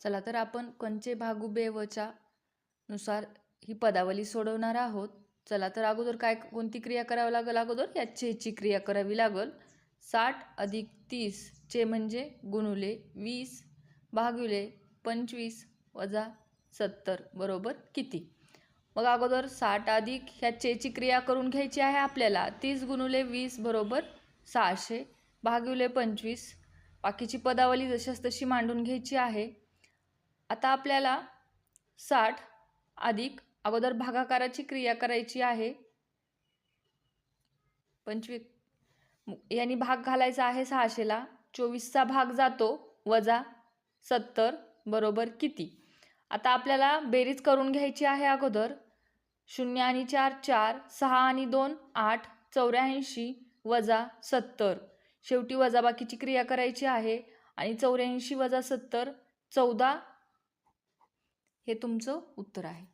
चला तर आपण कंचे भागू बेवच्या नुसार ही पदावली सोडवणार आहोत। चला तर अगोदर कोणती क्रिया करावी लागेल? अगोदर या ची क्रिया करावी लागेल। 60 अधिक 30 चे म्हणजे गुणुले 20 भागिले 25 वजा 70 बरोबर किती? मग अगोदर 60 अधिक ह्या ची क्रिया करून घ्यायची आहे आपल्याला। 30 गुणुले 20 बरोबर 600 भागिले 25, बाकीची पदावली जशास तशी मांडून घ्यायची आहे। आता आपल्याला 60 अधिक अगोदर भागाकाराची क्रिया करायची आहे। 25 यांनी भाग घालायचा आहे 600 ला। 24 चा भाग जातो वजा 70 बरोबर किती? आता आपल्याला बेरीज करून घ्यायची आहे। अगोदर 0 आणि 4 4, 6 आणि 2 8, 84 वजा 70, शेवटी वजाबाकीची क्रिया करायची आहे आणि 84 वजा 70 14 हे तुमचं उत्तर आहे।